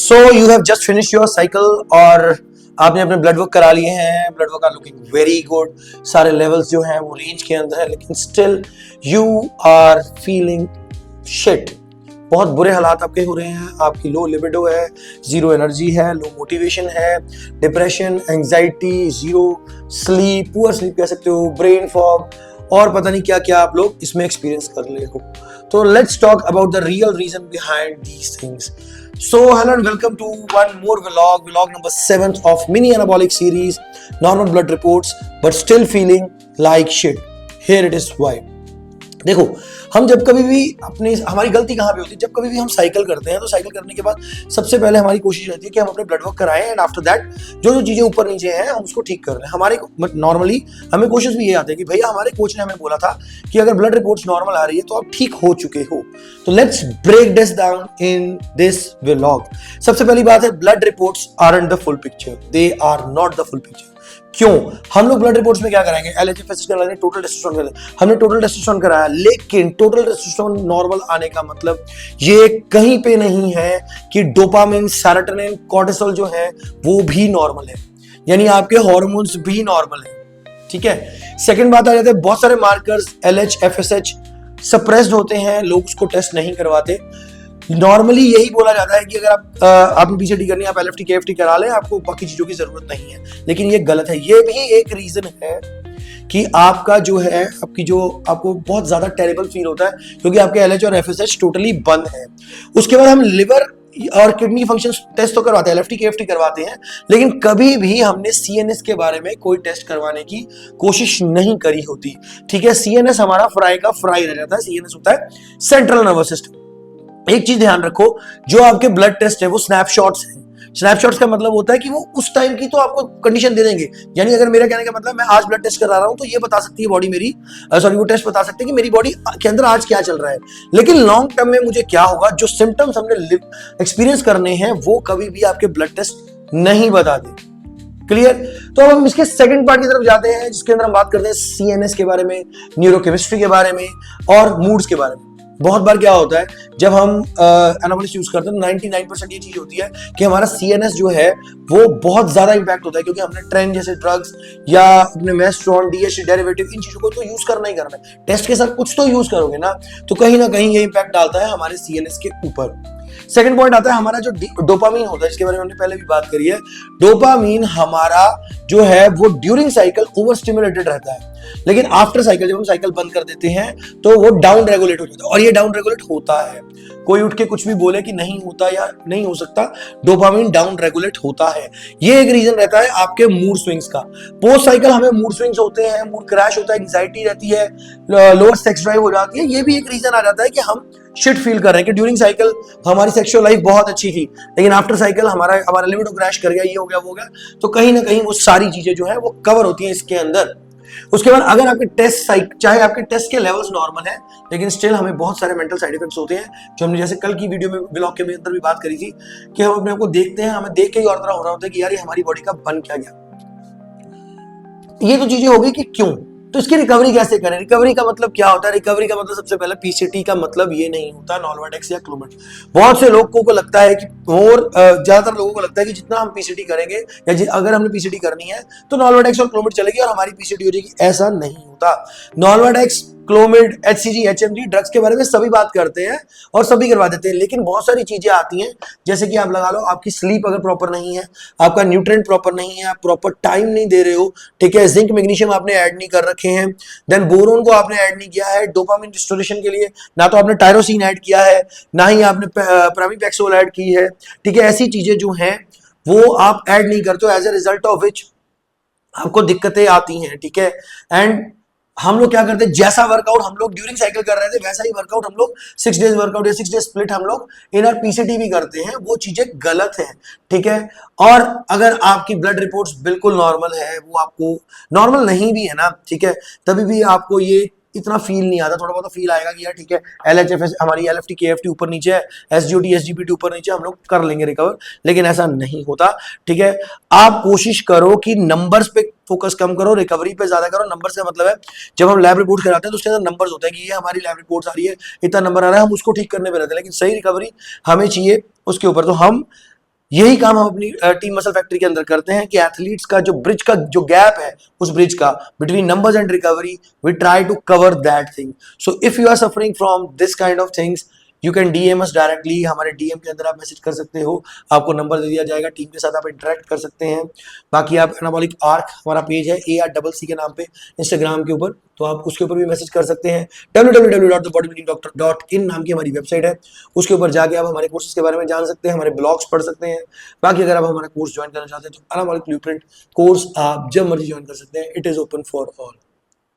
So you have just finish your cycle और आपने अपने ब्लड वर्क करा लिए हैं. Blood work are looking very good. सारे लेवल्स जो हैं वो रेंज के अंदर है, लेकिन still you are feeling shit. बहुत बुरे हालात आपके हो रहे हैं. आपकी लो लिबिडो है, जीरो एनर्जी है, लो मोटिवेशन है, depression, anxiety, zero sleep, poor sleep कह सकते हो, ब्रेन फॉग और पता नहीं क्या क्या आप लोग इसमें एक्सपीरियंस कर रहे हो. तो let's talk about the real reason behind these things. So hello and welcome to one more vlog number 7 of mini anabolic series, normal blood reports but still feeling like shit. Here it is why. देखो, हम जब कभी भी हमारी गलती कहाँ पे होती है, जब कभी भी हम साइकिल करते हैं तो साइकिल करने के बाद सबसे पहले हमारी कोशिश रहती है कि हम अपने ब्लड वर्क कराएं एंड आफ्टर दैट जो चीजें ऊपर नीचे हैं हम उसको ठीक कर लें. हमारे नॉर्मली हमें कोशिश भी ये आती है कि भैया हमारे कोच ने हमें बोला था कि अगर ब्लड रिपोर्ट्स नॉर्मल आ रही है तो आप ठीक हो चुके हो. तो let's break this down in this vlog. सबसे पहली बात है, blood reports aren't the full picture. They are not the full picture. क्यों? हम लोग ब्लड रिपोर्ट्स में क्या कराएंगे? LH-FSH करा लेंगे, टोटल टेस्टोस्टेरोन करा लेंगे. हमने टोटल टेस्टोस्टेरोन कराया, लेकिन टोटल टेस्टोस्टेरोन नॉर्मल आने का मतलब ये कहीं पे नहीं है कि डोपामिन, सेरोटोनिन, कोर्टिसोल जो है वो भी नॉर्मल है, यानी आपके हार्मोन्स भी नॉर्मल है. ठीक है. सेकंड बात आ जाती है, बहुत सारे मार्कर्स LH-FSH सप्रेस्ड होते हैं, लोग उसको टेस्ट नहीं करवाते. नॉर्मली यही बोला जाता है कि अगर आपने PCT करनी है, आप LFT KFT करा लें, आपको बाकी चीजों की जरूरत नहीं है. लेकिन ये गलत है. ये भी एक रीजन है कि आपका जो है आपको बहुत ज्यादा टेरिबल फील होता है क्योंकि आपके LH और FSH टोटली बंद है. उसके बाद हम लिवर और किडनी फंक्शन टेस्ट तो करवाते हैं, LFT KFT करवाते हैं, लेकिन कभी भी हमने CNS के बारे में कोई टेस्ट करवाने की कोशिश नहीं करी होती. ठीक है. CNS हमारा फ्राई का फ्राई रह जाता है. CNS होता है सेंट्रल नर्वस सिस्टम. एक चीज ध्यान रखो, जो आपके ब्लड टेस्ट है वो स्नैपशॉट्स हैं. स्नैपशॉट्स का मतलब होता है कि वो उस टाइम की तो आपको कंडीशन दे देंगे. यानी अगर मेरा कहने का मतलब मैं आज ब्लड टेस्ट करा रहा हूं तो ये बता सकती है बॉडी मेरी, वो टेस्ट बता सकते हैं कि मेरी बॉडी के अंदर आज क्या चल रहा है. लेकिन लॉन्ग टर्म में मुझे क्या होगा, जो सिम्टम्स हमने एक्सपीरियंस करने हैं वो कभी भी आपके ब्लड टेस्ट नहीं बता दे. क्लियर. तो अब हम इसके सेकंड पार्ट की तरफ जाते हैं, जिसके अंदर हम बात करते हैं CNS के बारे में, न्यूरोकेमिस्ट्री के बारे में और मूड्स के बारे में. बहुत बार क्या होता है, जब हम एनाबॉलिक्स यूज करते हैं तो 99% ये चीज होती है कि हमारा CNS जो है वो बहुत ज्यादा इंपैक्ट होता है, क्योंकि हमने ट्रेन जैसे ड्रग्स या अपने मेस्ट्रॉन, DHT डेरिवेटिव, इन चीजों को तो यूज करना ही करना है. टेस्ट के साथ कुछ तो यूज करोगे ना, तो कहीं ना कहीं ये इंपैक्ट डालता है हमारे CNS के ऊपर. सेकंड पॉइंट आता है हमारा जो डोपामीन होता है, जिसके बारे में हमने पहले भी बात करी है. डोपामीन हमारा जो है वो ड्यूरिंग साइकिल ओवर स्टिमुलेटेड रहता है, लेकिन आफ्टर साइकिल जब हम साइकिल बंद कर देते हैं तो वो डाउन रेगुलेट हो जाता है. और ये डाउन रेगुलेट होता है. कोई उठ के कुछ भी बोले कि नहीं होता या नहीं हो सकता, डोपामीन डाउन रेगुलेट होता है. ये एक रीजन रहता है आपके मूड स्विंग्स का. पोस्ट साइकिल हमें मूड स्विंग्स होते हैं, मूड क्रैश होता है, एंजाइटी रहती है, लोअर सेक्स ड्राइव हो जाती है. ये भी एक रीजन आ जाता है कि हम शिट फील कर रहे हैं कि ड्यूरिंग साइकिल हमारी सेक्सुअल लाइफ बहुत अच्छी थी, लेकिन आफ्टर साइकिल हमारा लिबिडो क्रैश कर गया, ये हो गया वो हो गया. तो कहीं ना कहीं वो सारी चीजें जो है वो कवर होती हैं इसके अंदर. उसके बाद अगर आपके टेस्ट चाहे आपके टेस्ट के लेवल्स नॉर्मल है, लेकिन स्टिल हमें बहुत सारे मेंटल साइड इफेक्ट्स होते हैं, जो हमने जैसे कल की वीडियो में व्लॉग के अंदर भी बात करी थी कि हम अपने आप को देखते हैं, हमें देख के ही और तरह हो रहा होता है कि यार ये हमारी बॉडी का बन क्या गया. ये तो चीजें हो गई कि क्यों. तो इसकी रिकवरी कैसे करें? रिकवरी का मतलब क्या होता है? रिकवरी का मतलब सबसे पहले PCT का मतलब ये नहीं होता नॉर्वाडेक्स या क्लोमिड. बहुत से लोगों को लगता है कि, और ज्यादातर लोगों को लगता है कि जितना हम PCT करेंगे या अगर हमने PCT करनी है तो नॉर्वाडेक्स और क्लोमिड चलेगी और हमारी PCT हो जाएगी. ऐसा नहीं होता. नॉर्वाडेक्स, क्लोमिड, HCG, HMG ड्रग्स के बारे में सभी बात करते हैं और सभी करवा देते हैं, लेकिन बहुत सारी चीजें आती हैं, जैसे कि आप लगा लो आपकी स्लीप अगर प्रॉपर नहीं है, आपका न्यूट्रिएंट प्रॉपर नहीं है, आप प्रॉपर टाइम नहीं दे रहे हो. ठीक है. जिंक, मैग्नीशियम आपने ऐड नहीं कर रखे हैं, देन बोरोन को आपने ऐड नहीं किया है डोपामिन रिस्टोरेशन के लिए, ना तो आपने टायरोसिन ऐड किया है, ना ही आपने प्रामिपेक्सोल ऐड की है. ठीक है. ऐसी चीजें जो हैं वो आप ऐड नहीं करते हो, as a result of which आपको दिक्कतें आती हैं. ठीक है. एंड हम लोग क्या करते हैं, जैसा वर्कआउट हम लोग ड्यूरिंग साइकिल कर रहे थे वैसा ही वर्कआउट हम लोग 6 डेज वर्कआउट या 6 डेज स्प्लिट हम लोग इन आर PCT भी करते हैं. वो चीजें गलत है. ठीक है. और अगर आपकी ब्लड रिपोर्ट्स बिल्कुल नॉर्मल है, वो आपको नॉर्मल नहीं भी है ना, ठीक है, तभी भी आपको ये इतना फील नहीं आता. थोड़ा बहुत फील आएगा कि यार ठीक है LH-FSH हमारी LFT KFT ऊपर नीचे है, SGOT SGPT ऊपर नीचे, हम लोग कर लेंगे रिकवर, लेकिन ऐसा नहीं होता. ठीक है. आप कोशिश करो कि नंबर्स पे फोकस कम करो, रिकवरी पे ज्यादा करो. नंबर्स का मतलब है जब हम लैब रिपोर्ट कराते हैं तो उसके अंदर नंबर्स होते हैं कि ये हमारी लैब रिपोर्ट आ रही है, इतना नंबर आ रहा है, हम उसको ठीक करने पे रहते हैं, लेकिन सही रिकवरी हमें चाहिए उसके ऊपर. तो हम यही काम हम अपनी टीम मसल फैक्ट्री के अंदर करते हैं कि एथलीट्स का जो ब्रिज का जो गैप है, उस ब्रिज का between numbers and recovery, we try to cover that thing. So if you are suffering from this kind of things, you can DM us directly. हमारे डीएम के अंदर आप मैसेज कर सकते हो, आपको नंबर दे दिया जाएगा, टीम के साथ आप इंटरेक्ट कर सकते हैं. बाकी आप एनाबॉलिक आर्क हमारा पेज है ARCC के नाम पे इंस्टाग्राम के ऊपर, तो आप उसके ऊपर भी मैसेज कर सकते हैं. www.thebodybuildingdoctor.in नाम की हमारी वेबसाइट है, उसके ऊपर जाके आप हमारे कोर्सेज के बारे में जान सकते हैं, हमारे ब्लॉग्स पढ़ सकते हैं. बाकी अगर आप हमारा कोर्स ज्वाइन करना चाहते हैं तो एनाबॉलिक ब्लूप्रिंट कोर्स आप जब मर्जी ज्वाइन कर सकते हैं. It is open for all.